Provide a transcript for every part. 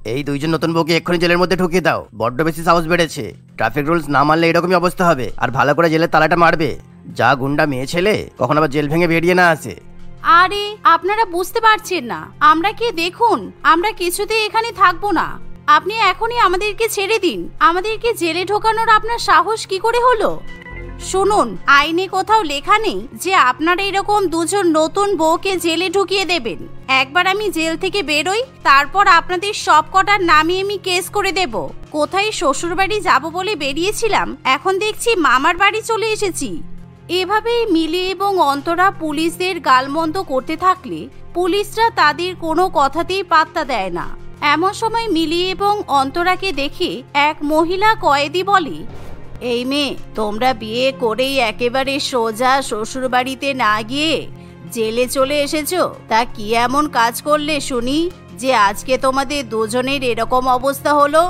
এই দুইজন নতুন বউকে এক্ষুনি জেলের মধ্যে ঢুকিয়ে দাও, বড্ড বেশি সাহস বেড়েছে। ট্রাফিক রুলস না মানলে এরকমই অবস্থা হবে। আর ভালো করে জেলের তালাটা মারবে, যা গুন্ডা মেয়ে ছেলে কখন আবার জেল ভেঙে বেরিয়ে না আসে। আরে আপনারা বুঝতে পারছেন না আমরা কি? দেখুন আমরা কিছুতেই এখানে থাকবো না। আপনি এখনই আমাদেরকে ছেড়ে দিন। আমাদেরকে জেলে ঢোকানোর আপনার সাহস কি করে হলো? শুনুন, আইনে কোথাও লেখা নেই যে আপনারা এরকম দুজন নতুন বউকে জেলে ঢুকিয়ে দেবেন। একবার আমি জেল থেকে বেরোই, তারপর আপনাদের সব কটার নামে আমি কেস করে দেব। কোথায় শ্বশুর বাড়ি যাবো বলে বেরিয়েছিলাম, এখন দেখছি মামার বাড়ি চলে এসেছি। এভাবেই মিলি এবং অন্তরা পুলিশদের গালমন্দ করতে থাকলে পুলিশরা তাদের কোনো কথাতেই পাত্তা দেয় না। এমন সময় মিলি এবং অন্তরাকে দেখে এক মহিলা কয়েদি বলে, এই মেয়ে, তোমরা বিয়ে করেই একেবারে সোজা শ্বশুর বাড়িতে না গিয়ে জেলে চলে এসেছো। তা কি এমন কাজ করলে শুনি যে আজকে তোমাদের দুজনের এরকম অবস্থা হলো?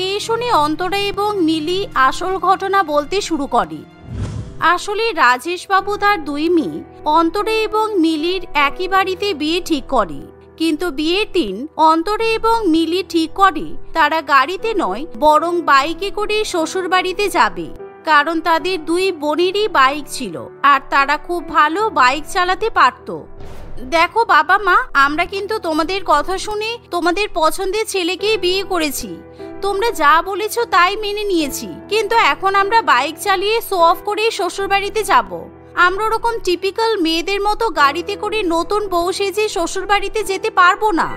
এই শুনে অন্তরা এবং মিলি আসল ঘটনা বলতে শুরু করে। আসলে রাজেশ বাবু তার দুই মেয়ে অন্তরা এবং মিলির একই বাড়িতে বিয়ে ঠিক করে, কিন্তু বিয়ের দিন অন্তরা এবং মিলি ঠিক করে তারা গাড়িতে নয় বরং বাইকে করে শ্বশুর বাড়িতে যাবে। কারণ তাদের দুই বোনেরই বাইক ছিল আর তারা খুব ভালো বাইক চালাতে পারত। দেখো বাবা মা, আমরা কিন্তু তোমাদের কথা শুনে তোমাদের পছন্দের ছেলেকেই বিয়ে করেছি। তোমরা যা বলেছো তাই মেনে নিয়েছি, কিন্তু এখন আমরা বাইক চালিয়ে শো অফ করে শ্বশুর বাড়িতে যাব। আমরা ওরকম টিপিক্যাল মেয়েদের মতো গাড়িতে করে নতুন বউ সেজে শ্বশুর বাড়িতে যেতে পারবো না।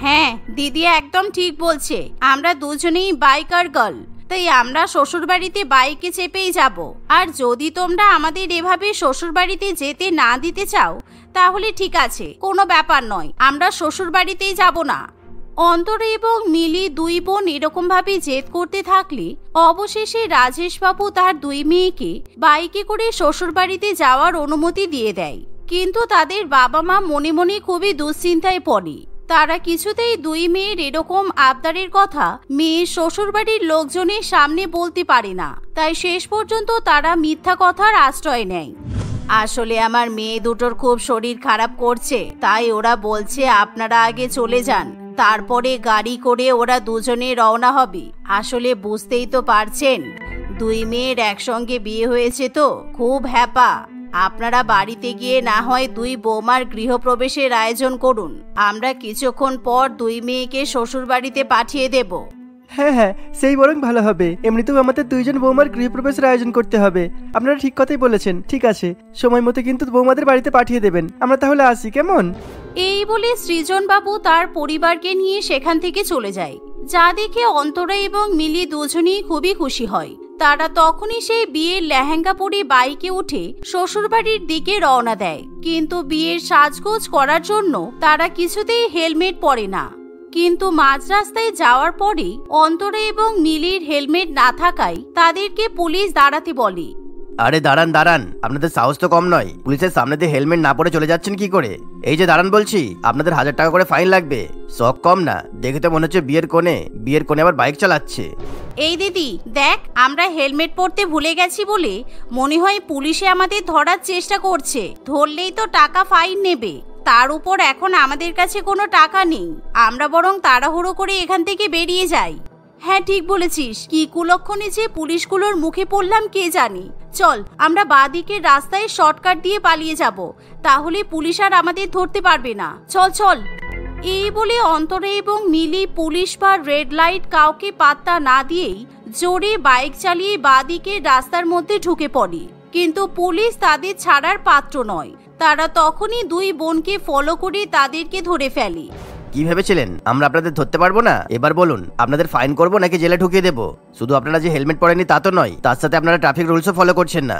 হ্যাঁ দিদি একদম ঠিক বলছে, আমরা দুজনেই বাইকার গার্ল, তাই আমরা শ্বশুর বাড়িতে বাইকে চেপেই যাব। আর যদি তোমরা আমাদের এভাবে শ্বশুর বাড়িতে যেতে না দিতে চাও তাহলে ঠিক আছে, কোনো ব্যাপার নয়, আমরা শ্বশুর বাড়িতেই যাব না। অন্তরা এবং মিলি দুই বোন এরকম ভাবে জেদ করতে থাকলে অবশেষে রাজেশ বাবু তার দুই মেয়েকে বাইকে করে শ্বশুর বাড়িতে যাওয়ার অনুমতি দিয়ে দেয়। কিন্তু তাদের বাবা মা মনে মনে খুবই দুশ্চিন্তায় পড়ে। তারা কিছুতেই দুই মেয়ের এরকম আবদারের কথা মেয়ের শ্বশুর বাড়ির লোকজনের সামনে বলতে পারে না, তাই শেষ পর্যন্ত তারা মিথ্যা কথার আশ্রয় নেয়। আসলে আমার মেয়ে দুটোর খুব শরীর খারাপ করছে, তাই ওরা বলছে আপনারা আগে চলে যান, তারপরে গাড়ি করে ওরা দুজনে রওনা হবে। আসলে বুঝতেই তো পারছেন, দুই মেয়ের একসঙ্গে বিয়ে হয়েছে তো খুব হ্যাপা। আপনারা বাড়িতে গিয়ে না হয় দুই বৌমার গৃহপ্রবেশের আয়োজন করুন, আমরা কিছুক্ষণ পর দুই মেয়েকে শ্বশুর বাড়িতে পাঠিয়ে দেব। হ্যাঁ হ্যাঁ, সেই বরং ভালো হবে। এমনিতেও আমাদের দুইজন বৌমার গৃহপ্রবেশের আয়োজন করতে হবে। আপনারা ঠিক কথাই বলেছেন। ঠিক আছে, সময় মতো কিন্তু বৌমাদের বাড়িতে পাঠিয়ে দেবেন। আমরা তাহলে আসি, কেমন? এই বলে সৃজন বাবু তার পরিবারকে নিয়ে সেখান থেকে চলে যায়, যা দেখে অন্তরা এবং মিলি দুজনেই খুবই খুশি হয়। তারা তখনই সেই বিয়ের লেহেঙ্গা পরে বাইকে উঠে শ্বশুরবাড়ির দিকে রওনা দেয়। কিন্তু বিয়ের সাজগোজ করার জন্য তারা কিছুতেই হেলমেট পরে না। কিন্তু মাঝ রাস্তায় যাওয়ার পরেই অন্তরা এবং মিলির হেলমেট না থাকায় তাদেরকে পুলিশ দাঁড়াতে বলে। আরে দাঁড়ান দাঁড়ান, আপনাদের সাহস তো কম নয়, পুলিশের সামনে দিয়ে হেলমেট না পরে চলে যাচ্ছেন কি করে? এই যে দাঁড়ান বলছি, আপনাদের 1000 টাকা করে ফাইন লাগবে। শখ কম না, দেখে তো মনে হচ্ছে বিয়ের কোণে আবার বাইক চালাচ্ছে। এই দিদি দেখ, আমরা হেলমেট পরতে ভুলে গেছি বলে মনে হয় পুলিশে আমাদের ধরার চেষ্টা করছে। ধরলেই তো টাকা ফাইন নেবে, তার উপর এখন আমাদের কাছে কোনো টাকা নেই। আমরা বরং তাড়াহুড়ো করে এখান থেকে বেরিয়ে যাই। হ্যাঁ ঠিক বলেছিস, কি কুলক্ষণে যে পুলিশগুলোর মুখে পড়লাম কে জানি। চল আমরা বাঁদিকের রাস্তায় শর্টকাট দিয়ে পালিয়ে যাব, তাহলে পুলিশ আর আমাদের ধরতে পারবে না। চল চল। এই বলে অন্তরা এবং মিলি পুলিশ বা রেড লাইট কাউকে পাত্তা না দিয়েই জোরে বাইক চালিয়ে বাঁদিকের রাস্তার মধ্যে ঢুকে পড়ে। কিন্তু পুলিশ তাদের ছাড়ার পাত্র নয়। তারা তখনই দুই বোনকে ফলো করে তাদেরকে ধরে ফেলে। কি ভেবেছিলেন আমরা আপনাদের ধরতে পারবো না? এবার বলুন, আপনাদের ফাইন করবো নাকি জেলে ঢুকিয়ে দেবো? শুধু আপনারা যে হেলমেট পরেননি তা তো নয়, তার সাথে আপনারা ট্রাফিক রুলসও ফলো করছেন না।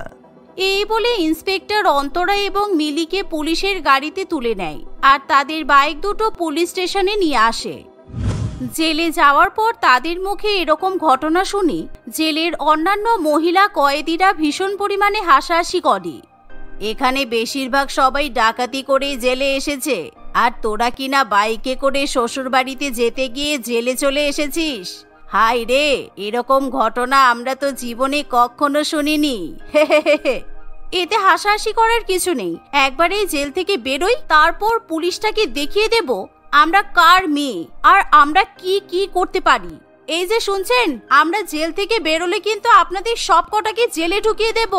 এই বলে ইন্সপেক্টর অন্তরা এবং মিলিকে পুলিশের গাড়িতে তুলে নেয় আর তাদের বাইক দুটো পুলিশ স্টেশনে নিয়ে আসে। জেলে যাওয়ার পর তাদের মুখে এরকম ঘটনা শুনে জেলের অন্যান্য মহিলা কয়েদিরা ভীষণ পরিমাণে হাসাহাসি করে। এখানে বেশিরভাগ সবাই ডাকাতি করে জেলে এসেছে, আর তোরা কিনা বাইকে করে শ্বশুর বাড়িতে যেতে গিয়ে জেলে চলে এসেছিস। হাই রে, এরকম ঘটনা আমরা তো জীবনে কখনো শুনিনি। এতে হাসাহাসি করার কিছু নেই, একবারে জেল থেকে বেরোই, তারপর পুলিশটাকে দেখিয়ে দেব আমরা কার মেয়ে আর আমরা কি কি করতে পারি। এই যে শুনছেন, আমরা জেল থেকে বেরোলে কিন্তু আপনাদের সব কটাকে জেলে ঢুকিয়ে দেব।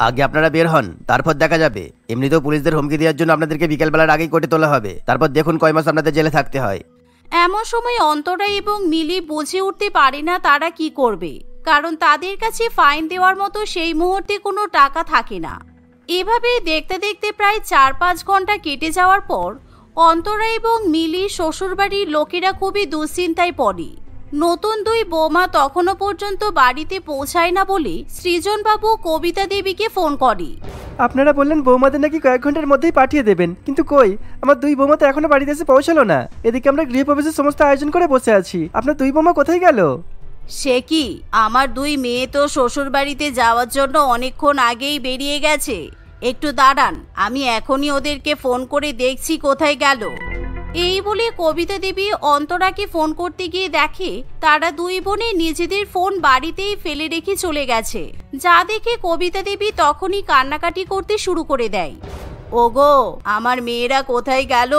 আগে আপনারা বের হন, তারপর দেখা যাবে। এমনিতেও পুলিশদের হুমকি দেওয়ার জন্য আপনাদেরকে বিকেলবেলার আগেই কোর্টে তোলা হবে, তারপর দেখুন কয় মাস আপনাদের জেলে থাকতে হয়। এমন সময় অন্তরা এবং মিলি বুঝে উঠতে পারে না তারা কি করবে, কারণ তাদের কাছে ফাইন দেওয়ার মতো সেই মুহূর্তে কোনো টাকা থাকে না। এভাবে দেখতে দেখতে প্রায় 4-5 ঘন্টা কেটে যাওয়ার পর অন্তরা এবং মিলি শ্বশুরবাড়ির লোকেরা খুবই দুশ্চিন্তায় পড়ে। নতুন দুই বৌমা তখনও পর্যন্ত বাড়িতে পৌঁছায় না বলে সৃজনবাবু কবিতা দেবীকে ফোন করে। আপনারা বললেন বৌমাদের নাকি কয়েক ঘন্টার মধ্যেই পাঠিয়ে দেবেন, কিন্তু কই, আমার দুই বৌমা তো এখনো বাড়িতে এসে পৌঁছালো না। এদিকে আমরা গৃহপ্রবেশের সমস্ত আয়োজন করে বসে আছি, আপনার দুই বৌমা কোথায় গেল? সে কি, আমার দুই মেয়ে তো শ্বশুর বাড়িতে যাওয়ার জন্য অনেকক্ষণ আগেই বেরিয়ে গেছে। একটু দাঁড়ান, আমি এখনই ওদেরকে ফোন করে দেখছি কোথায় গেল। এই বলে কবিতা দেবী অন্তরাকে ফোন করতে গিয়ে দেখে তারা দুই বোনে নিজেদের ফোন বাড়িতেই ফেলে রেখে চলে গেছে। যা দেখে কবিতা দেবী তখনই কান্নাকাটি করতে শুরু করে দেয়। ওগো, আমার মেয়েরা কোথায় গেল?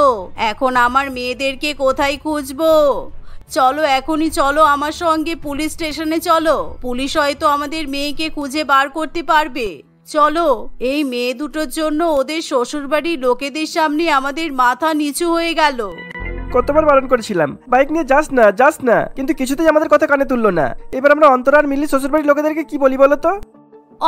এখন আমার মেয়েদেরকে কোথায় খুঁজবো? চলো, এখনই চলো আমার সঙ্গে পুলিশ স্টেশনে চলো। পুলিশ হয়তো আমাদের মেয়েকে খুঁজে বার করতে পারবে। চলো, এই মেয়ে দুটোর জন্য ওদের শ্বশুরবাড়ির লোকেদের সামনে আমাদের মাথা নিচু হয়ে গেল। কতবার বারণ করেছিলাম বাইক নিয়ে যাস না যাস না, কিন্তু কিছুতেই আমাদের কথা কানে তুললো না। এবার আমরা অন্তরা আর মিলি শ্বশুরবাড়ির লোকেদেরকে কি বলি বলো তো?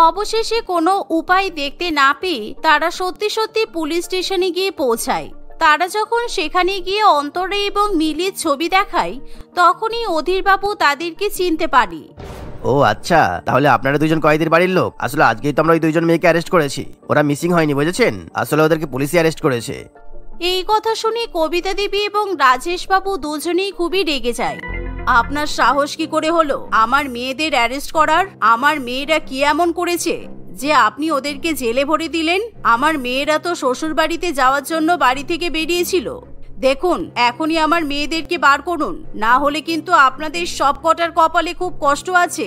অবশেষে কোনো উপায় দেখতে না পেয়ে তারা সত্যি সত্যি পুলিশ স্টেশনে গিয়ে পৌঁছায়। তারা যখন সেখানে গিয়ে অন্তরা এবং মিলির ছবি দেখায়, তখনই অধীরবাবু তাদেরকে চিনতে পারে। ও আচ্ছা, তাহলে আপনারা দুইজন কয়েদির বাড়ির লোক। আসলে আজকেই তো আমরা ওই দুইজন মেয়েকে অ্যারেস্ট করেছি। ওরা মিসিং হয়নি, বুঝেছেন? আসলে ওদেরকে পুলিশই অ্যারেস্ট করেছে। এই কথা শুনে কবিতা দেবী এবং রাজেশ বাবু দুজনেই খুবই রেগে যায়। আপনার সাহস কি করে হলো আমার মেয়েদের অ্যারেস্ট করার? আমার মেয়েরা কি এমন করেছে যে আপনি ওদেরকে জেলে ভরে দিলেন? আমার মেয়েরা তো শ্বশুর বাড়িতে যাওয়ার জন্য বাড়ি থেকে বেরিয়েছিল। দেখুন, এখনই আমার মেয়েদেরকে বার করুন, না হলে কিন্তু আপনাদের সব কটার কপালে খুব কষ্ট আছে।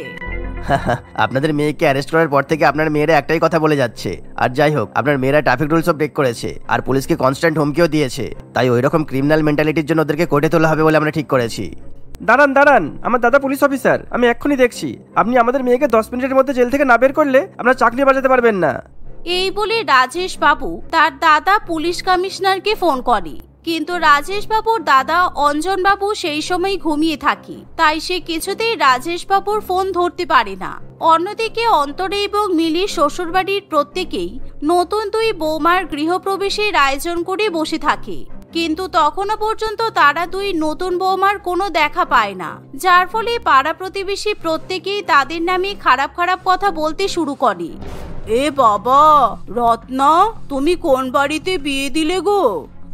আপনাদের মেয়েকে অ্যারেস্ট করার পর থেকে আপনার মেয়েরা একটাই কথা বলে যাচ্ছে। আর যাই হোক, আপনার মেয়েরা ট্রাফিক রুলসও ব্রেক করেছে আর পুলিশকে কনস্ট্যান্ট হুমকিও দিয়েছে। তাই ওই রকম ক্রিমিনাল মেন্টালিটির জন্য ওদেরকে কোর্টে তোলা হবে বলে আমরা ঠিক করেছি। দাঁড়ান দাঁড়ান, আমার দাদা পুলিশ অফিসার, আমি এক্ষুনি দেখছি। আপনি আমাদের মেয়েকে 10 মিনিটের মধ্যে জেল থেকে না বের করলে আপনার চাকরি বাঁচাতে পারবেন না। এই বলে রাজেশ বাবু তার দাদা পুলিশ কমিশনারকে ফোন করে, কিন্তু রাজেশ বাবুর দাদা অঞ্জন বাবু সেই সময় ঘুমিয়ে থাকে, তাই সে কিছুতেই রাজেশ বাবুর ফোন ধরতে পারে না। অন্যদিকে অন্তরে এবং মিলির শ্বশুরবাড়ির প্রত্যেকেই নতুন দুই বৌমার গৃহপ্রবেশের আয়োজন করে বসে থাকে, কিন্তু তখনও পর্যন্ত তারা দুই নতুন বৌমার কোনো দেখা পায় না, যার ফলে পাড়া প্রতিবেশী প্রত্যেকেই তাদের নামে খারাপ খারাপ কথা বলতে শুরু করে। এ বাবা, রত্না, তুমি কোন বাড়িতে বিয়ে দিলে গো?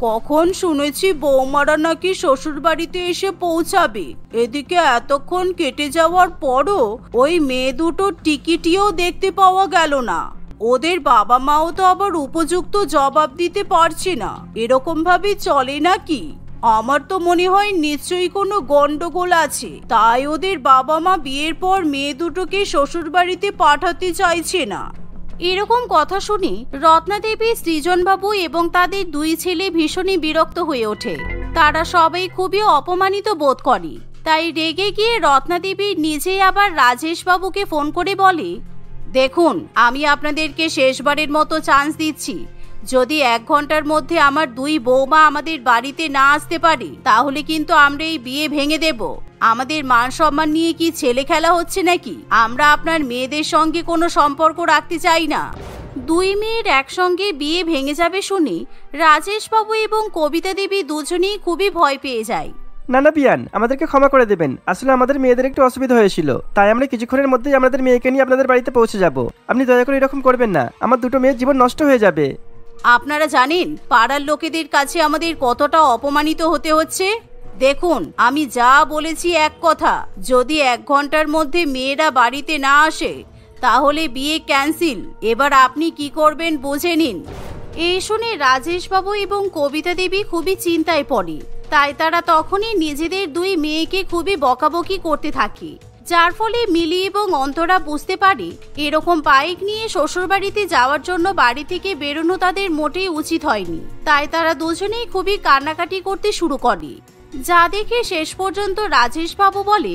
কখন শুনেছি বৌমারা নাকি শ্বশুর বাড়িতে এসে পৌঁছাবে। এদিকে এতক্ষণ কেটে যাওয়ার পরও ওই মেয়ে দুটোর টিকিটিও দেখতে পাওয়া গেল না। ওদের বাবা মাও তো আবার উপযুক্ত জবাব দিতে পারছে না। এরকম ভাবে চলে নাকি? আমার তো মনে হয় নিশ্চয়ই কোনো গন্ডগোল আছে, তাই ওদের বাবা মা বিয়ের পর মেয়ে দুটোকে শ্বশুর বাড়িতে পাঠাতে চাইছে না। এরকম কথা শুনে রত্না দেবী, সৃজনবাবু এবং তাদের দুই ছেলে ভীষণই বিরক্ত হয়ে ওঠে। তারা সবাই খুবই অপমানিত বোধ করে। তাই রেগে গিয়ে রত্না দেবী নিজেই আবার রাজেশ বাবুকে ফোন করে বলে, দেখুন, আমি আপনাদেরকে শেষবারের মতো চান্স দিচ্ছি। যদি 1 ঘন্টার মধ্যে আমার দুই বৌমা আমাদের বাড়িতে না আসতে পারে, তাহলে কিন্তু আমরা এই বিয়ে ভেঙে দেব। আমাদের মান সম্মান নিয়ে কি ছেলে খেলা হচ্ছে নাকি? আমরা আপনার মেয়েদের সঙ্গে কোনো সম্পর্ক রাখতে চাই না। দুই মেয়ের একসঙ্গে বিয়ে ভেঙে যাবে শুনে রাজেশ বাবু এবং কবিতা দেবী দুজনেই খুবই ভয় পেয়ে যায়। না না বিয়ান, আমাদেরকে ক্ষমা করে দেবেন। আসলে আমাদের মেয়েদের একটু অসুবিধা হয়েছিল, তাই আমরা কিছুক্ষণের মধ্যেই আমাদের মেয়েকে নিয়ে আপনাদের বাড়িতে পৌঁছে যাব। আপনি দয়া করে এরকম করবেন না, আমার দুটো মেয়ের জীবন নষ্ট হয়ে যাবে। আপনারা জানেন পাড়ার লোকেদের কাছে আমাদের কতটা অপমানিত হতে হচ্ছে? দেখুন, আমি যা বলেছি এক কথা, যদি 1 ঘন্টার মধ্যে মেয়েরা বাড়িতে না আসে তাহলে বিয়ে ক্যান্সেল। এবার আপনি কি করবেন বুঝে নিন। এই শুনে রাজেশ বাবু এবং কবিতা দেবী খুবই চিন্তায় পড়ে। তাই তারা তখনই নিজেদের দুই মেয়েকে খুবই বকাবকি করতে থাকে। যার ফলে মিলি এবং অন্তরা বুঝতে পারে এরকম বাইক নিয়ে শ্বশুরবাড়িতে যাওয়ার জন্য বাড়ি থেকে বেরোনো তাদের মোটেই উচিত হয়নি। তাই তারা দুজনেই খুবই কান্নাকাটি করতে শুরু করে, যা দেখে শেষ পর্যন্ত রাজেশ বাবু বলে,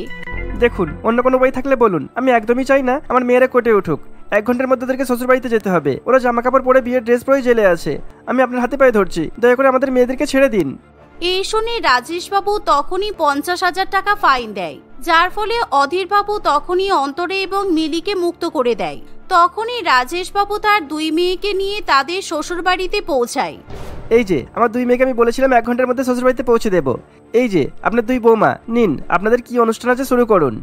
দেখুন, অন্য কোনো বই থাকলে বলুন, আমি একদমই চাই না আমার মেয়েরা কোর্টে উঠুক। 1 ঘন্টার মধ্যে ওদেরকে শ্বশুরবাড়িতে যেতে হবে। ওরা জামা কাপড় পরে বিয়ের ড্রেস পরে জেলে আছে। আমি আপনার হাতে পায়ে ধরছি, দয়া করে আমাদের মেয়েদেরকে ছেড়ে দিন। এই শুনে রাজেশবাবু তখনই 50,000 টাকা ফাইন দেয়, যার ফলে অধীরবাবু তখনই অন্তরে এবং মিলিকে মুক্ত করে দেয়। তখনই রাজেশবাবু তার 2 মেয়েকে নিয়ে তাদের শ্বশুরবাড়িতে পৌঁছায়। এই যে আমার 2 মেয়েকে আমি বলেছিলাম 1 ঘন্টার মধ্যে শ্বশুরবাড়িতে পৌঁছে দেব। এই যে আপনার 2 বৌমা, নিন আপনাদের কি অনুষ্ঠান আছে শুরু করুন।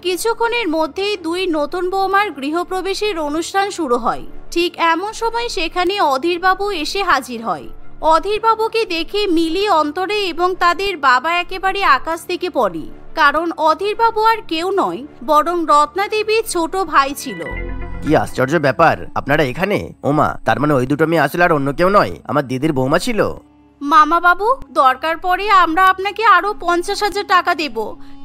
কিছুক্ষণের মধ্যেই 2 নতুন বৌমার গৃহপ্রবেশের অনুষ্ঠান শুরু হয়। ঠিক এমন সময় সেখানে অধীরবাবু এসে হাজির হয়। অধীরবাবুকে দেখে মিলি, অন্তরে এবং তাদের বাবা একেবারে আকাশ থেকে পড়ে, কারণ অধীরবাবু আর কেউ নয় বরং রত্না দেবীর ছোট ভাই ছিল। কি আশ্চর্য ব্যাপার, আপনারা এখানে? ওমা, তার মানে ওই 2টো মেয়ে আসলে আর অন্য কেউ নয়, আমার দিদির বৌমা ছিল। মামা বাবু, দরকার পড়ে আমরা আপনাকে আরো 50,000 টাকা দেব,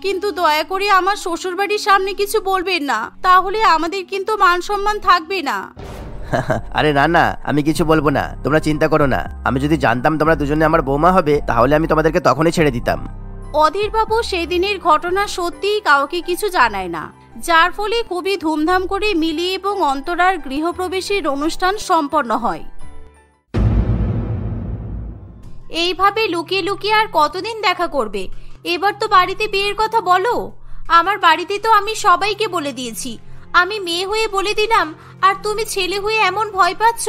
কিন্তু দয়া করে আমার শ্বশুরবাড়ির সামনে কিছু বলবেন না, তাহলে আমাদের কিন্তু মান সম্মান থাকবে না। আরে না না, আমি কিছু বলবো না, তোমরা চিন্তা করো না। আমি যদি জানতাম তোমরা দুজনে আমার বৌমা হবে, তাহলে আমি তোমাদেরকে তখনই ছেড়ে দিতাম। অধীরবাবু সেদিনের ঘটনা সত্যিই কাউকে কিছু জানায় না, যার ফলে খুবই ধুমধাম করে মিলি এবং অন্তরার গৃহপ্রবেশের অনুষ্ঠান সম্পন্ন হয়। এইভাবে লুকিয়ে লুকিয়ে আর কতদিন দেখা করবে? এবার তো বাড়িতে বিয়ের কথা বলো। আমার বাড়িতে তো আমি সবাইকে বলে দিয়েছি। আমি মেয়ে হয়ে বলে দিলাম, আর তুমি ছেলে হয়ে এমন ভয় পাচ্ছ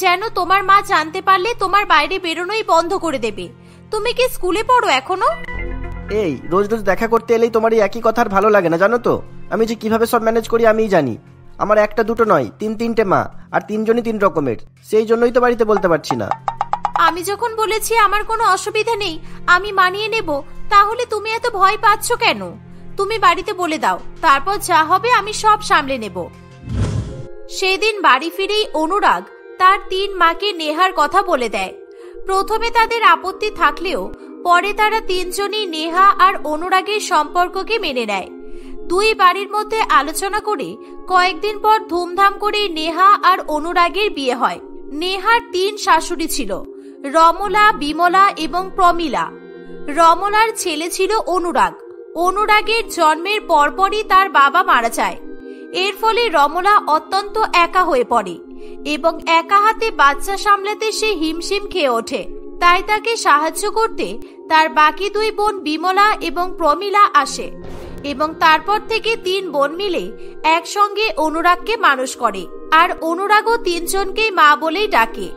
যেন তোমার মা জানতে পারলে তোমার বাইরে বেরোনোই বন্ধ করে দেবে। তুমি কি স্কুলে পড়ো এখনো? এই রোজ রোজ দেখা করতে এলেই তোমার এই একই কথা আর ভালো লাগে না, জানো তো? আমি যে কিভাবে সব ম্যানেজ করি আমিই জানি। আমার 1টা 2টো নয়, 3-3টে মা, আর 3জনই 3 রকমের। সেই জন্যই তো বাড়িতে বলতে পারছি না। আমি যখন বলেছি আমার কোনো অসুবিধা নেই, আমি মানিয়ে নেব, তাহলে তুমি এত ভয় পাচ্ছ কেন? তুমি বাড়িতে বলে দাও, তারপর যা হবে আমি সব সামলে নেব। সেদিন বাড়ি ফিরেই অনুরাগ তার 3 মাকে নেহার কথা বলে দেয়। প্রথমে তাদের আপত্তি থাকলেও পরে তারা 3জনই নেহা আর অনুরাগের সম্পর্ককে মেনে নেয়। 2 বাড়ির মধ্যে আলোচনা করে কয়েকদিন পর ধুমধাম করে নেহা আর অনুরাগের বিয়ে হয়। নেহার 3 শাশুড়ি ছিল, রমলা, বিমলা এবং প্রমিলা। রমলার ছেলে ছিল অনুরাগ। অনুরাগের জন্মের পরপরই তার বাবা মারা যায়। এর ফলে রমলা অত্যন্ত একা হয়ে পড়ে এবং একা হাতে বাচ্চা সামলাতে সে হিমশিম খেয়ে ওঠে। তাই তাকে সাহায্য করতে তার বাকি 2 বোন বিমলা এবং প্রমিলা আসে এবং তারপর থেকে 3 বোন মিলে একসঙ্গে অনুরাগকে মানুষ করে। আর অনুরাগও 3 জনকেই মা বলেই ডাকে।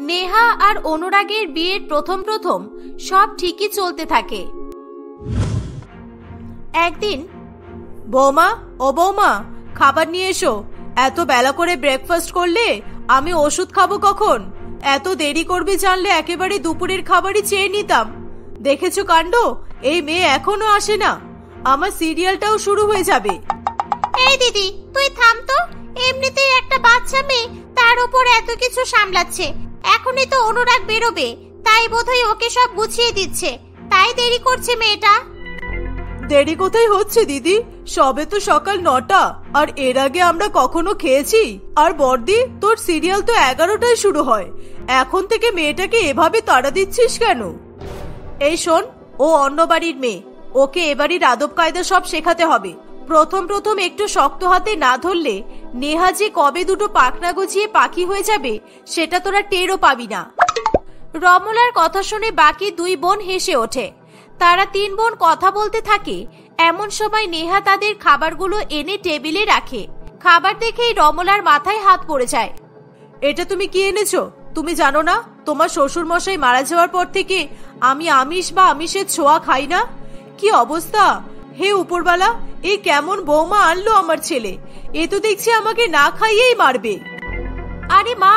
নেহা আর অনুরাগের বিয়ের প্রথম সব ঠিকই চলতে থাকে। একদিন, বৌমা, ও বৌমা, খাবার নিয়ে এসো। এত বেলা করে ব্রেকফাস্ট করলে আমি ওষুধ খাবো কখন? এত দেরি করবে জানলে একেবারে দুপুরের খাবারই চেয়ে নিতাম। দেখেছো কাণ্ড, এই মেয়ে এখনো আসে না। আমার সিরিয়ালটাও শুরু হয়ে যাবে। এই দিদি, তুই থাম তো। এমনিতেই একটা বাচ্চা মেয়ে, তার উপর এত কিছু সামলাচ্ছে। এখনই তো অনুরাগ বেরোবে, তাই বোধহয় ওকে সব গুছিয়ে দিচ্ছে, তাই দেরি করছে মেয়েটা। দেরি কোথায় হচ্ছে দিদি? সবে তো সকাল 9টা, আর এর আগে আমরা কখনো খেয়েছি? আর বর্দি, তোর সিরিয়াল তো 11টায় শুরু হয়। এখন থেকে মেয়েটাকে এভাবে তাড়া দিচ্ছিস কেন? এই শোন, ও অন্য বাড়ির মেয়ে, ওকে এবাড়ির আদব কায়দা সব শেখাতে হবে। প্রথম একটু শক্ত হাতে না ধরলে নেহা যে কবে 2টো পাখনা গজিয়ে পাখি হয়ে যাবে সেটা তোরা টেরও পাবি না। রমলার কথা শুনে বাকি 2 বোন হেসে ওঠে। তারা 3 বোন কথা বলতে থাকে। এমন সময় নেহা তাদের খাবারগুলো এনে টেবিলে রাখে। খাবার দেখেই রমলার মাথায় হাত পড়ে যায়। এটা তুমি কি এনেছো? তুমি জানো না তোমার শ্বশুর মশাই মারা যাওয়ার পর থেকে আমি আমিষ বা আমিষের ছোঁয়া খাই না? কি অবস্থা! হে উপরওয়ালা, এই কেমন বৌমা আনলো আমার ছেলে! এ তো দেখছি আমাকে না খাইয়েই মারবে। আরে মা,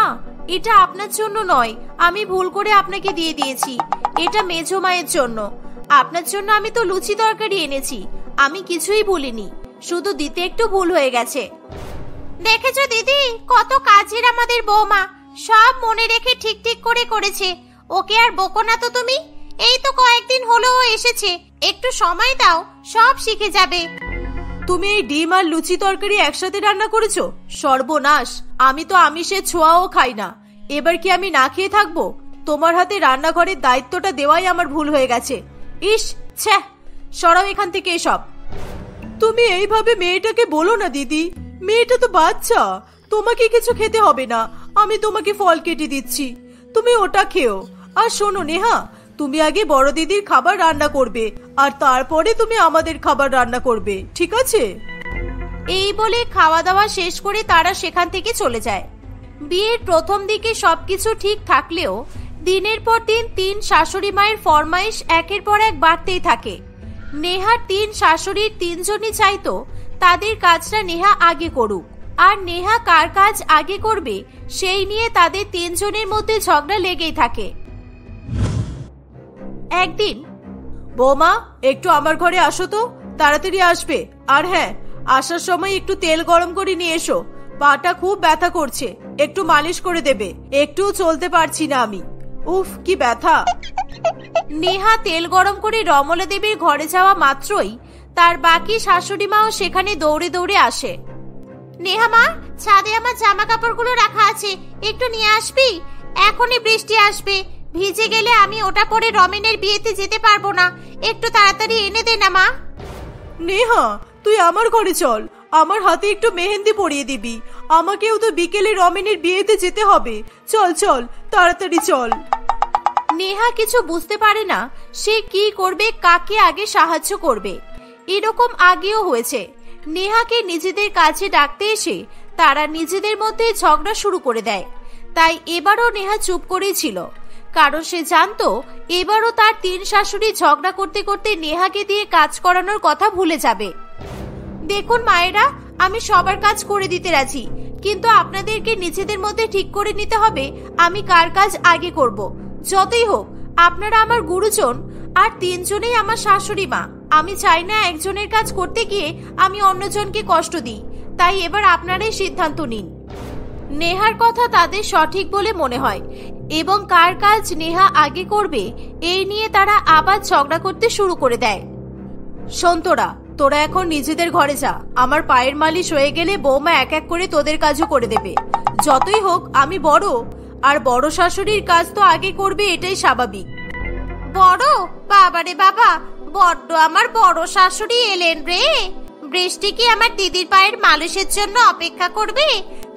এটা আপনার জন্য নয়, আমি ভুল করে আপনাকে দিয়ে দিয়েছি। এটা মেজো মায়ের জন্য। আপনার জন্য আমি তো লুচি তরকারি এনেছি, আমি কিছুই ভুলিনি, শুধু দিতে একটু ভুল হয়ে গেছে। দেখেছো দিদি, কত কাজের আমাদের বৌমা, সব মনে রেখে ঠিক ঠিক করে করেছে। ওকে আর বকো না তো তুমি। এই তো কয়েকদিন হলো ও এসেছে, একটু সময় দাও, সব শিখে যাবে। তুমি এই ডিম আর লুচি তরকারি একসাথে রান্না করেছো? সর্বনাশ, আমি তো আমিষের ছোঁয়াও খাই না। এবার কি আমি না খেয়ে থাকবো? তোমার হাতে রান্নাঘরের দায়িত্বটা দেওয়াই আমার ভুল হয়ে গেছে। ইস, ছ্যা, সরাও এখান থেকে এসব। তুমি এইভাবে মেয়েটাকে বলো না দিদি, মেয়েটা তো বাচ্চা। তোমাকে কিছু খেতে হবে না, আমি তোমাকে ফল কেটে দিচ্ছি, তুমি ওটা খেও। আর শোনো নেহা, তুমি আগে বড় দিদির খাবার রান্না করবে, আর তারপরে তুমি আমাদের খাবার রান্না করবে, ঠিক আছে? এই বলে খাওয়া দাওয়া শেষ করে তারা সেখান থেকে চলে যায়। বিয়ের প্রথম দিকে সবকিছু ঠিক থাকলেও দিনের পর দিন তিন শাশুড়ি মায়ের ফরমাইশ একের পর এক বাড়তেই থাকে। নেহার তিন শাশুড়ির তিনজনই চাইতো তাদের কাজটা নেহা আগে করুক, আর নেহা কার কাজ আগে করবে সেই নিয়ে তাদের তিনজনের মধ্যে ঝগড়া লেগেই থাকে। একদিন, বৌমা একটু আমার ঘরে আসো তো, তাড়াতাড়ি আসবে। আর হ্যাঁ, আসার সময় একটু তেল গরম করে নিয়ে এসো, পাটা খুব ব্যথা করছে, একটু মালিশ করে দেবে, একটু চলতে পারছি না আমি, উফ কি ব্যথা। নেহা তেল গরম করে রমলা দেবীর ঘরে যাওয়া মাত্রই তার বাকি শাশুড়ি মাও সেখানে দৌড়ে দৌড়ে আসে। নেহা মা, ছাদে আমার জামা কাপড়গুলো রাখা আছে, একটু নিয়ে আসবি? এখনই বৃষ্টি আসবে, ভিজে গেলে আমি ওটা পরে রমেনের বিয়েতে যেতে পারবো না, একটু তাড়াতাড়ি এনে দে না মা। নেহা, তুই আমার ঘরে চল, আমার হাতে একটু মেহেন্দি পরিয়ে দিবি, আমাকেও তো বিকেলে রমেনের বিয়েতে যেতে হবে, চল চল তাড়াতাড়ি চল। নেহা কিছু বুঝতে পারে না সে কি করবে, কাকে আগে সাহায্য করবে। এরকম আগেও হয়েছে, নেহাকে নিজেদের কাছে ডাকতে এসে তারা নিজেদের মধ্যে ঝগড়া শুরু করে দেয়। তাই এবারও নেহা চুপ করেই ছিল, কারণ সে জানতো এবারও তার তিন শাশুড়ি ঝগড়া করতে করতে নেহাকে দিয়ে কাজ করানোর কথা ভুলে যাবে। দেখুন মায়েরা, আমি সবার কাজ করে দিতে রাজি, কিন্তু আপনাদেরকে নিজেদের মধ্যে ঠিক করে নিতে হবে আমি কার কাজ আগে করব। যতই হোক আপনারা আমার গুরুজন, আর তিনজনেই আমার শাশুড়ি মা। আমি চাই না একজনের কাজ করতে গিয়ে আমি অন্যজনকে কষ্ট দিই, তাই এবার আপনারাই সিদ্ধান্ত নিন। নেহার কথা তাদের সঠিক বলে মনে হয় এবং কার কাজ নেহা আগে করবে এই নিয়ে তারা আবার ঝগড়া করতে শুরু করে দেয়। সন্তরা, তোরা এখন নিজেদের ঘরে যা, আমার পায়ের মালিশ হয়ে গেলে বৌমা এক এক করে তোদের কাজও করে দেবে। যতই হোক আমি বড়, আর বড় শাশুড়ির কাজ তো আগে করবে, এটাই স্বাভাবিক। বড়? বাবারে বাবা, বড্ড আমার বড় শাশুড়ি এলেন রে। বৃষ্টি কি আমার দিদির পায়ের মালিশের জন্য অপেক্ষা করবে?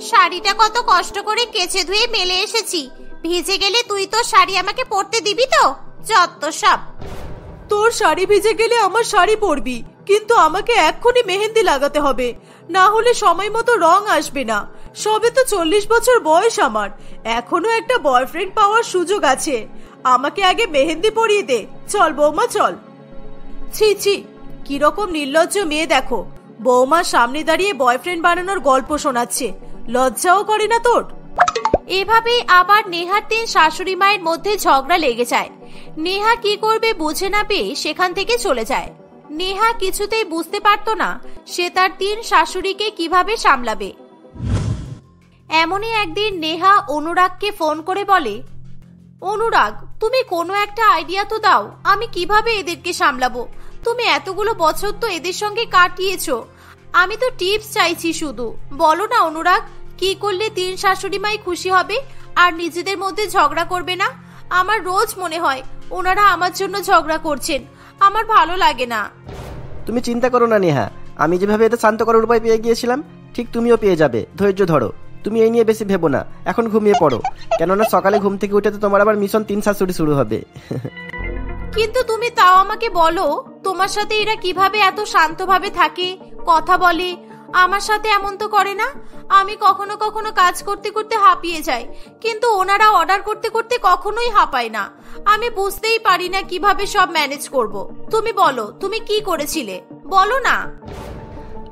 শাড়িটা কত কষ্ট করে কেচে ধুয়ে মেলে এসেছি, ভিজে গেলে তুই তো শাড়ি আমাকে পরতে দিবি তো? যত সব। তোর শাড়ি ভিজে গেলে আমার শাড়ি পরবি, কিন্তু আমাকে এক্ষুনি মেহেন্দি লাগাতে হবে, না হলে সময় মতো রং আসবে না। সবে তো 40 বছর বয়স আমার, এখনো একটা বয়ফ্রেন্ড পাওয়ার সুযোগ আছে, আমাকে আগে মেহেন্দি পরিয়ে দে। চল বৌমা চল। ছি ছি, কিরকম নির্লজ্জ মেয়ে দেখো, বৌমার সামনে দাঁড়িয়ে বয়ফ্রেন্ড বানানোর গল্প শোনাচ্ছে, লজ্জাও করে না তোর? এভাবে আবার নেহার তিন শাশুড়ি মায়ের মধ্যে ঝগড়া লেগে যায়। নেহা কি করবে বুঝে না পেয়ে সেখান থেকে চলে যায়। নেহা কিছুতেই বুঝতে পারতো না সে তার তিন শাশুড়িকে কিভাবে সামলাবে। এমনই একদিন নেহা অনুরাগকে ফোন করে বলে, অনুরাগ, তুমি কোনো একটা আইডিয়া তো দাও, আমি কিভাবে এদেরকে সামলাবো? তুমি এতগুলো বছর তো এদের সঙ্গে কাটিয়েছো, আমি তো টিপস চাইছি শুধু। বলো না অনুরাগ, কি করলে তিন শাশুড়ি মাই খুশি হবে আর নিজেদের মধ্যে ঝগড়া করবে না? আমার রোজ মনে হয় ওনারা আমার জন্য ঝগড়া করছেন, আমার ভালো লাগে না। তুমি চিন্তা করো না নেহা, আমি যেভাবে এটা শান্ত করার উপায় পেয়ে গিয়েছিলাম ঠিক তুমিও পেয়ে যাবে, ধৈর্য ধরো। তুমি এই নিয়ে বেশি ভেবো না, এখন ঘুমিয়ে পড়ো, কেননা সকালে ঘুম থেকে উঠে তো তোমার আবার মিশন তিন শাশুড়ি শুরু হবে। কিন্তু তুমি তাও আমাকে বলো, তোমার সাথে এরা কিভাবে এত শান্তভাবে থাকে, কথা বলে? আমার সাথে এমন তো করে না। আমি কখনো কখনো কাজ করতে করতে হাঁপিয়ে যাই, কিন্তু ওনারা অর্ডার করতে করতে কখনোই হাঁপায় না। আমি বুঝতেই পারি না কিভাবে সব ম্যানেজ করব। তুমি বলো, তুমি কি করেছিলে বলো না।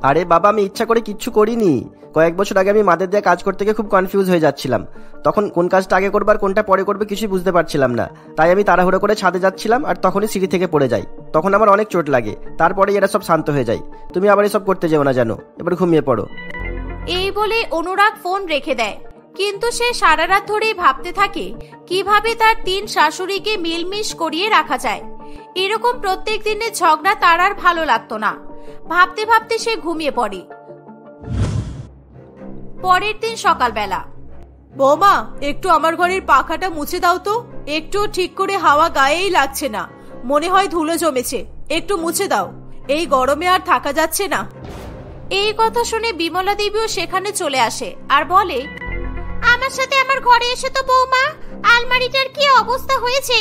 আরে বাবা, আমি ইচ্ছা করে কিচ্ছু করিনি। কয়েক বছর আগে আমি মাদের দিয়ে কাজ করতে গিয়ে খুব কনফিউজ হয়ে যাচ্ছিলাম, তখন কোন কাজটা আগে করবো আর কোনটা পরে করবে কিছুই বুঝতে পারছিলাম না। তাই আমি তাড়াহুড়ো করে ছাদে যাচ্ছিলাম আর তখনই সিঁড়ি থেকে পড়ে যাই, তখন আমার অনেক চোট লাগে। তারপরে এরা সব শান্ত হয়ে যায়। তুমি আবার এসব করতে যেও না জানো, এবার ঘুমিয়ে পড়ো। এই বলে অনুরাগ ফোন রেখে দেয়, কিন্তু সে সারা রাত ধরে ভাবতে থাকে কিভাবে তার তিন শাশুড়িকে মিলমিশ করিয়ে রাখা যায়। এরকম প্রত্যেক দিনের ঝগড়া তার আর ভালো লাগতো না। ভাবতে ভাবতে সে ঘুমিয়ে পড়ে। পরের দিন সকালবেলা। বৌমা, একটু আমার ঘরের পাখাটা মুছে দাও তো। একটু ঠিক করে হাওয়া গায়েই লাগছে না, মনে হয় ধুলো জমেছে। একটু মুছে দাও, এই গরমে আর থাকা যাচ্ছে না। এই কথা শুনে বিমলা দেবীও সেখানে চলে আসে আর বলে, আমার সাথে আমার ঘরে এসে তো বৌমা, আলমারিটার কি অবস্থা হয়েছে।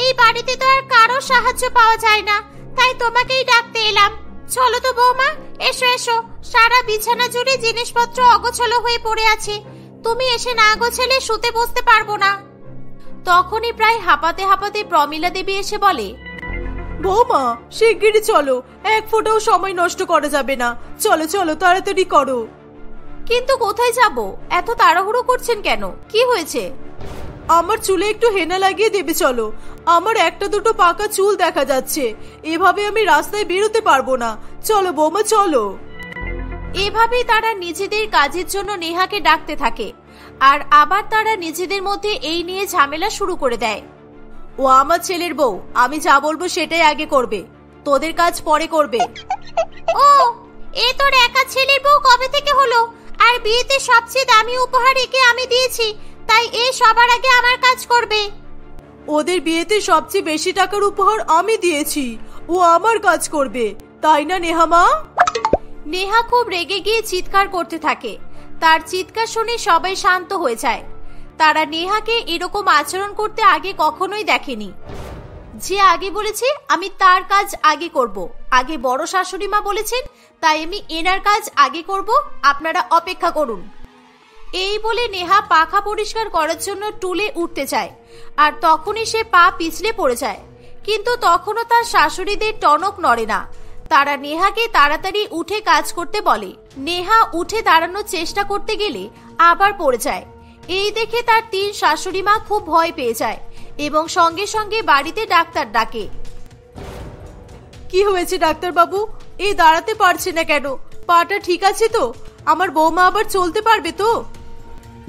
এই বাড়িতে তো আর কারো সাহায্য পাওয়া যায় না, তাই তোমাকেই ডাকতে এলাম। চলো তো বৌমা, এসো এসো। সারা বিছানা জুড়ে জিনিসপত্র অগোছালো হয়ে পড়ে আছে, তুমি এসে না গোছালে শুতে বসতে পারবো না। তখনই প্রায় হাঁপাতে হাঁপাতে প্রমিলা দেবী এসে বলে, বৌমা শিগগিরই চলো, এক ফোঁটাও সময় নষ্ট করা যাবে না। চলো চলো, তাড়াতাড়ি করো। কিন্তু কোথায় যাব? এত তাড়াহুড়ো করছেন কেন? কি হয়েছে? আমার চুলে একটু হেনা লাগিয়ে দেবে চলো। আমার একটা দুটো পাকা চুল দেখা যাচ্ছে, এভাবে আমি রাস্তায় বেরোতে পারবো না। চলো বৌমা চলো। এভাবেই তারা নিজেদের কাজের জন্য নেহাকে ডাকতে থাকে, আর আবার তারা নিজেদের মধ্যে এই নিয়ে ঝামেলা শুরু করে দেয়। ও আমার ছেলের বউ, আমি যা বলবো সেটাই আগে করবে, তোদের কাজ পরে করবে। ও, এ তোর একা ছেলের বউ কবে থেকে হলো? আর বিয়েতে সবচেয়ে দামি উপহার একে আমি দিয়েছি, তাই এ সবার আগে আমার কাজ করবে। ওদের বিয়েতে সবচেয়ে বেশি টাকার উপহার আমি দিয়েছি, ও আমার কাজ করবে, তাই না নেহা মা? নেহা খুব রেগে গিয়ে চিৎকার করতে থাকে। তার চিৎকার শুনে সবাই শান্ত হয়ে যায়। তারা নেহাকে এরকম আচরণ করতে আগে কখনোই দেখেনি। যে আগে বলেছে আমি তার কাজ আগে করব, আগে বড় শাশুড়ি মা বলেছেন, তাই আমি এনার কাজ আগে করব, আপনারা অপেক্ষা করুন। এই বলে নেহা পাখা পরিষ্কার করার জন্য টুলে উঠতে চায়, আর তখনই সে পা পিছলে পড়ে যায়। কিন্তু তখনও তার শাশুড়িদের টনক নড়ে না। তারা নেহাকে তাড়াতাড়ি উঠে কাজ করতে বলে। নেহা উঠে দাঁড়ানোর চেষ্টা করতে গেলে আবার পড়ে যায়। এই দেখে তার 3 শাশুড়ি মা খুব ভয় পেয়ে যায় এবং সঙ্গে সঙ্গে বাড়িতে ডাক্তার ডাকে। কি হয়েছে ডাক্তার বাবু? এই দাঁড়াতে পারছে না কেন? পাটা ঠিক আছে তো? আমার বৌমা আবার চলতে পারবে তো?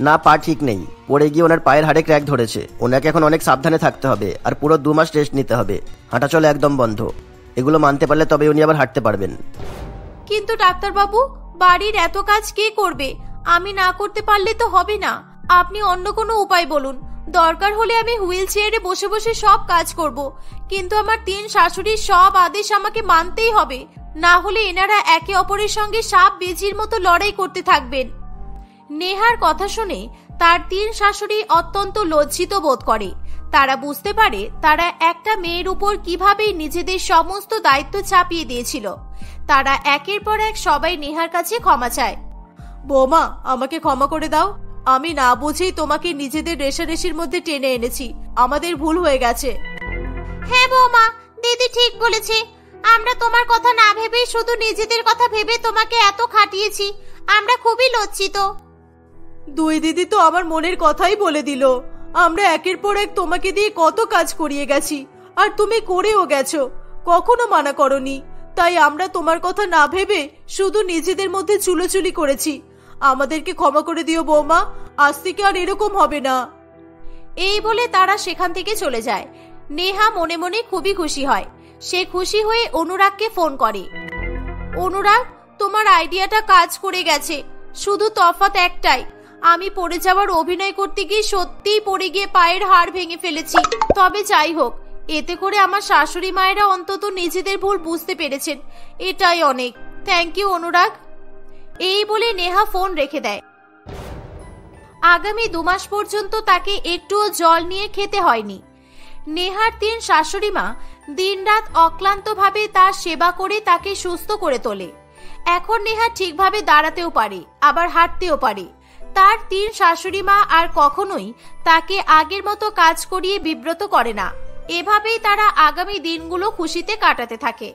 না, পা ঠিক নেই, পড়ে গিয়ে ওনার পায়ের হাড়ে ক্র্যাক ধরেছে। ওনাকে এখন অনেক সাবধানে থাকতে হবে, আর পুরো 2 মাস রেস্ট নিতে হবে। হাঁটা চলা একদম বন্ধ। এগুলো মানতে পারলে তবে উনি আবার হাঁটতে পারবেন। কিন্তু ডাক্তার বাবু, বাড়ির এত কাজ কে করবে? আমি না করতে পারলে তো হবে না। আপনি অন্য কোনো উপায় বলুন। দরকার হলে আমি হুইল চেয়ারে বসে বসে সব কাজ করব, কিন্তু আমার 3 শাশুড়ির সব আদেশ আমাকে মানতেই হবে, না হলে এনারা একে অপরের সঙ্গে সাপ বেজির মতো লড়াই করতে থাকবেন। নেহার কথা শুনে তার 3 শাশুড়ি অত্যন্ত লজ্জিত বোধ করে। তারা বুঝতে পারে তারা একটা মেয়ের উপর কিভাবে নিজেদের সমস্ত দায়িত্ব চাপিয়ে দিয়েছিল। তারা একের পর এক সবাই নেহার কাছে ক্ষমা চায়। বৌমা, আমাকে ক্ষমা করে দাও। আমি না বুঝেই তোমাকে নিজেদের রেশারেশির মধ্যে টেনে এনেছি। আমাদের ভুল হয়ে গেছে। হ্যাঁ বৌমা, দিদি ঠিক বলেছে। আমরা তোমার কথা না ভেবে শুধু নিজেদের কথা ভেবে তোমাকে এত খাটিয়েছি। আমরা খুবই লজ্জিত। 2 দিদি তো আমার মনের কথাই বলে দিল। আমরা একের পর এক তোমাকে দিয়ে কত কাজ করিয়ে গেছি, আর তুমি করেও গেছো, কখনো মানা করনি। তাই আমরা তোমার কথা না ভেবে শুধু নিজেদের মধ্যে চুলোচুলি করেছি। আমাদেরকে ক্ষমা করে দিও বৌমা, আজ থেকে আর এরকম হবে না। এই বলে তারা সেখান থেকে চলে যায়। নেহা মনে মনে খুবই খুশি হয়। সে খুশি হয়ে অনুরাগকে ফোন করে। অনুরাগ, তোমার আইডিয়াটা কাজ করে গেছে, শুধু তফাৎ একটাই, আমি পড়ে যাওয়ার অভিনয় করতে গিয়ে সত্যিই পড়ে গিয়ে পায়ের হাড় ভেঙে ফেলেছি। তবে যাই হোক, এতে করে আমার শাশুড়ি মায়েরা অন্তত নিজেদের ভুল বুঝতে পেরেছেন, এটাই অনেক। থ্যাংক ইউ অনুরাগ। এই বলে নেহা ফোন রেখে দেয়। আগামী 2 মাস পর্যন্ত তাকে একটুও জল নিয়ে খেতে হয়নি। নেহার 3 শাশুড়ি মা দিনরাত অক্লান্তভাবে তার সেবা করে তাকে সুস্থ করে তোলে। এখন নেহা ঠিকভাবে দাঁড়াতেও পারে, আবার হাঁটতেও পারে। তার 3 শাশুড়ি মা আর কখনোই তাকে আগের মতো কাজ করিয়ে বিব্রত করে না। এভাবেই তারা আগামী দিনগুলো খুশিতে কাটাতে থাকে।